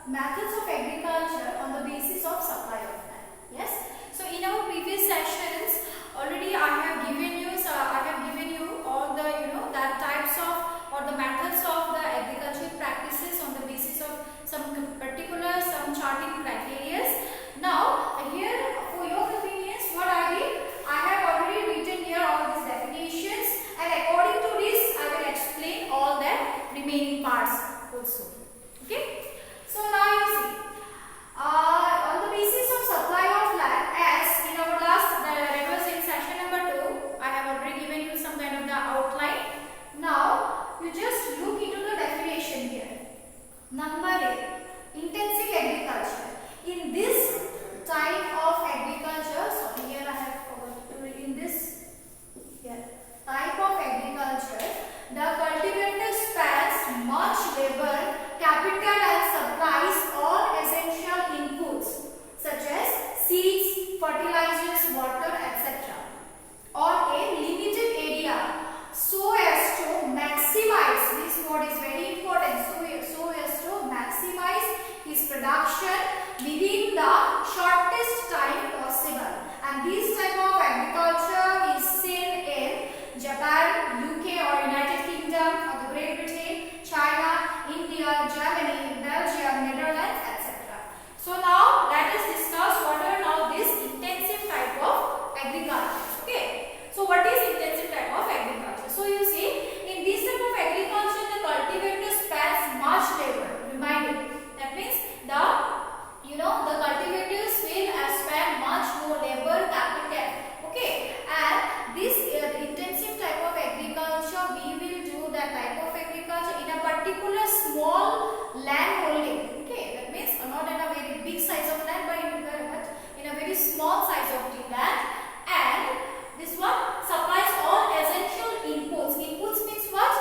methods of agriculture on the basis of supply of land. Yes. So in our previous sessions, already I have given you all the that types of or the methods of the agricultural practices on the basis of some charting criteria. Now here for your convenience, what I did, I have already written here all these definitions, and according to this I will explain all the remaining parts also. Okay. So now you see, on the basis of supply of land, as in our last, that was in session number 2, I have already given you some kind of the outline. Now you just look into the definition here. Number A, intensive agriculture. In this type of agriculture, so here I have forgot to read in this type of agriculture, the cultivator spends much labor, capital and supplies all essential inputs such as seeds, fertilizers, water, etc. on a limited area so as to maximize, this word is very important, so as to maximize his production within the shortest time possible. And this type of agriculture is seen in Japan, UK or United Kingdom, or the Great Britain, China, India, Germany, Belgium, Netherlands, etc. So now let us discuss what are now this intensive type of agriculture. Okay. So what is intensive type of agriculture? So you see, in this type of agriculture, the cultivator spends much labor. Reminded. That means the cultivators will spend much more labor, capital. Okay. And this intensive type of agriculture, we will do that type of agriculture in a particular small land holding. Okay. That means not in a very big size of land, but in a very small size of the land. And this one supplies all essential inputs. Inputs means what?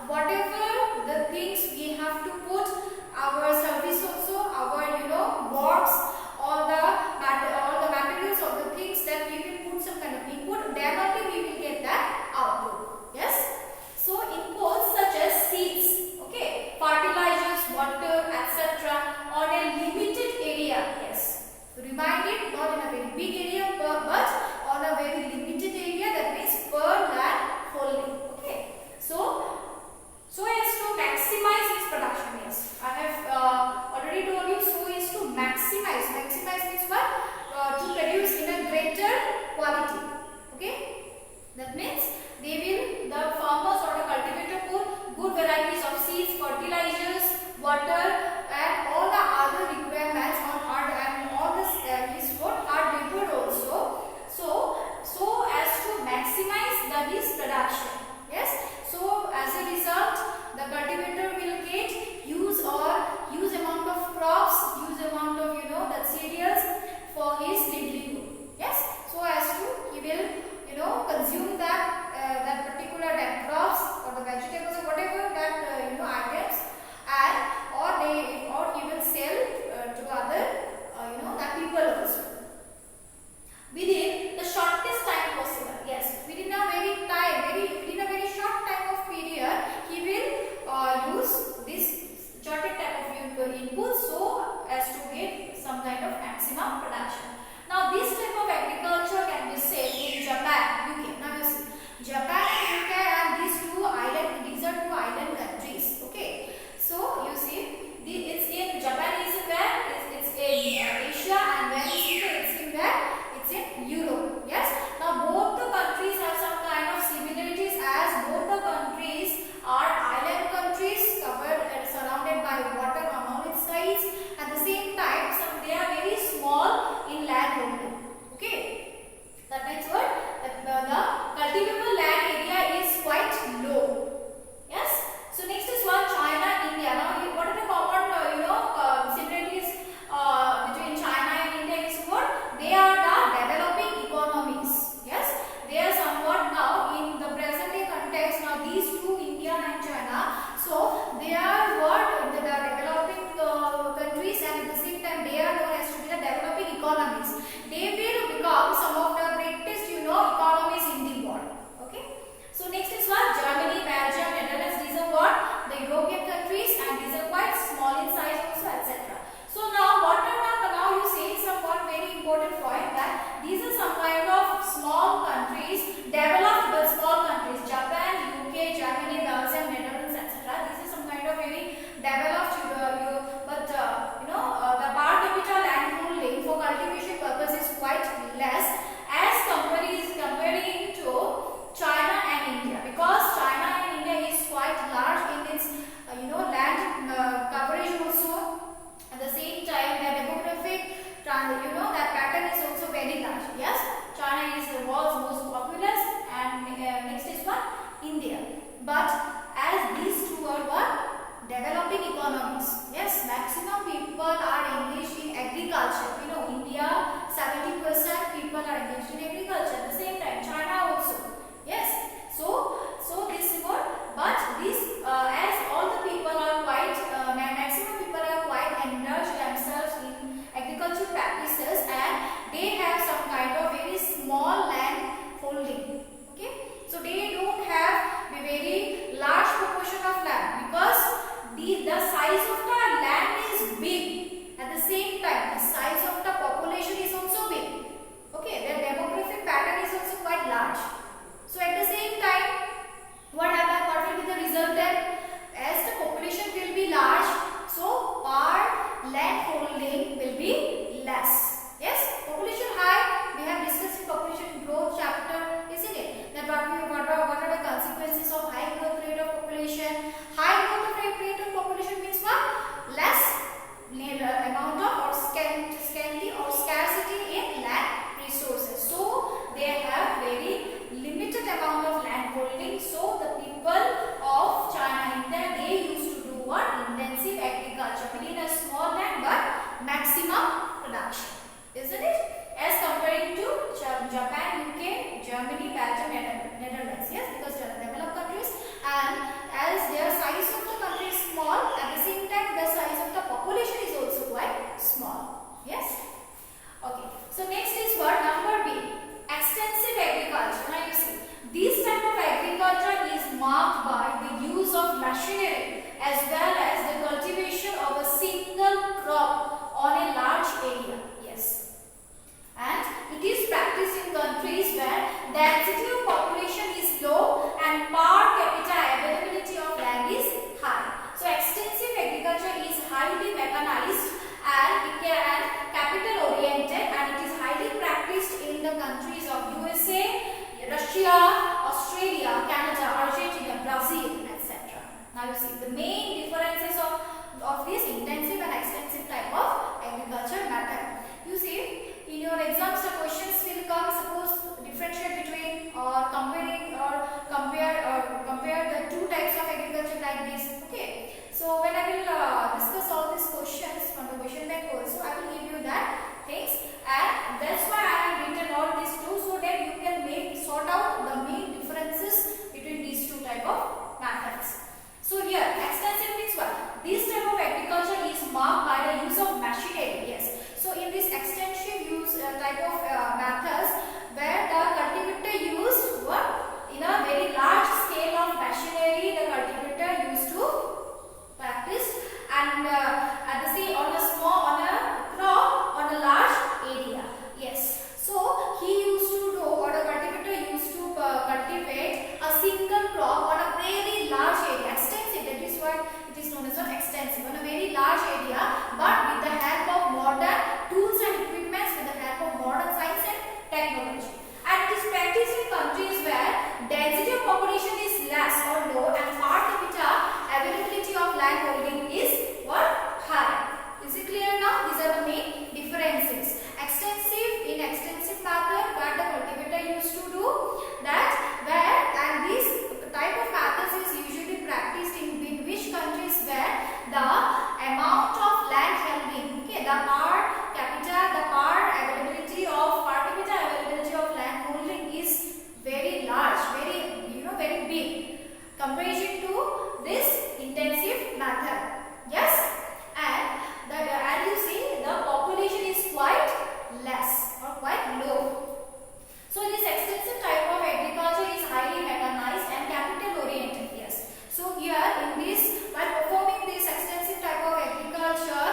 Whatever the things we have to put, our service also, our boards, all the materials of the things that we will put some kind of input, then only we will get that output. Yes. So inputs such as seeds, okay, fertilizers, water, etc. on a limited area. Yes. Remind it, not in a very big area, but on a very limited area. That means per land holding. Okay. So as to maximize its production. Yes, I have already told you. So is to maximize. Maximize means what? To produce in a greater quality. Okay. That means the farmers or the cultivator put good varieties of seeds, fertilizers, water, and all the other requirements on hard and all this hard labor also. So as to maximize his production. Yes. So as a result, the cultivator will get huge amount of crops, huge amount of that cereals for his livelihood. Yes. So as to he will consume that particular crops or the vegetables or whatever that items, and or he will sell to other that people also within the shortest time possible. Yes, within a very short time of period, he will use this shortest type of input so as to get some kind of maximum production. Now this type of agriculture can be seen in Japan, UK. Now you see, Japan and UK and these are two island countries. Okay, so you see, it's in Japan is where it's in Asia, and where is UK, it's in where it's in Europe. Yes. Now both the countries have some kind of similarities, as both the countries are island countries covered and surrounded by water on all its sides. At the same time, they are very small in land holding. Okay. agriculture within a small land but maximum production, isn't it? As comparing to Japan, UK, Germany, Belgium, and Netherlands. Yes, because they are developed countries, and as their size of the country is small, at the same time the size of the population is also quite small. Yes. Okay. So next is what number B. Extensive agriculture. Now you see, this type of agriculture is marked by the use of machinery as well as the cultivation of a single crop on a large area. Yes. And it is practiced in countries where the density of population is low and per capita availability of land is high. So extensive agriculture is highly mechanized and it can capital oriented, and it is highly practiced in the countries of USA, Russia, Australia, Canada, Argentina, Brazil, etc. Now you see the main differences of this intensive and extensive type of agriculture method. You see, in your exams the questions will come, suppose differentiate between or compare the two types of agriculture like this. Okay, so when I will discuss all these questions from the question bank also, I will give you that things, and that's why I have written all these two, so that you can sort out the main differences between these two type of methods. So here extensive means what? This type of agriculture is marked by the use of machinery. Yes. So in this extensive use type of methods, where the cultivator used what? In a very large scale of machinery, the cultivator used to practice, and at the same on a crop on a large area. Yes. So he used to do, or the cultivator used to cultivate a single crop on a very large area, extensive. That is why it is known as an extensive, on a very large area, but with the help of modern tools and equipments, with the help of modern science and technology. And it is practiced in countries where density of population is less or low and per capita availability of land holding is what? High. Is it clear now? These are the main differences. Extensive method where the cultivator used to do that, where, and this type of methods is usually practiced in which countries where the amount of land holding, okay, the per capita availability of land holding is very large, very big comparison to this intensive method. Yes, and you see the population is quite less or quite low. So this extensive type of agriculture is highly mechanized and capital oriented. Yes. So here in this, by performing this extensive type of agriculture,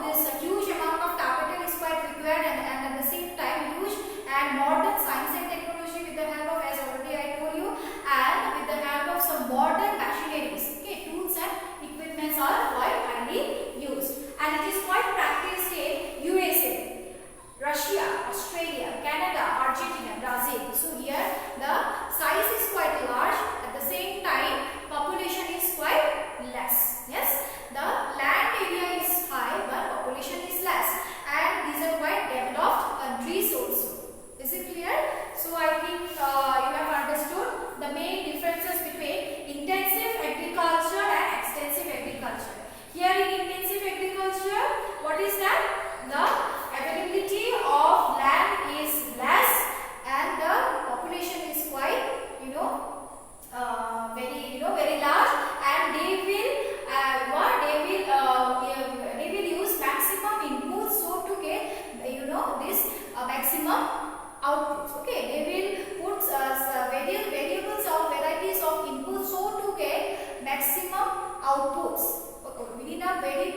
this huge amount of capital is quite required, and at the same time huge and modern science and technology with the help of, as already I told you, and with the help of some modern machineries. Okay, tools and equipments are quite highly used, and it is quite practiced in USA, Russia, Australia, Canada, Argentina, Brazil. So here the size is quite large, at the same time population is quite less. Yes, the land area is high but population is less, and these are quite developed countries also. Is it clear? So I think you have understood the main differences between intensive agriculture and extensive agriculture. Here in intensive agriculture, what is that? The availability of land is less and the population is quite very large, and they will use maximum inputs so to get this maximum outputs. Okay, they will put variables of varieties of inputs so to get maximum outputs within a very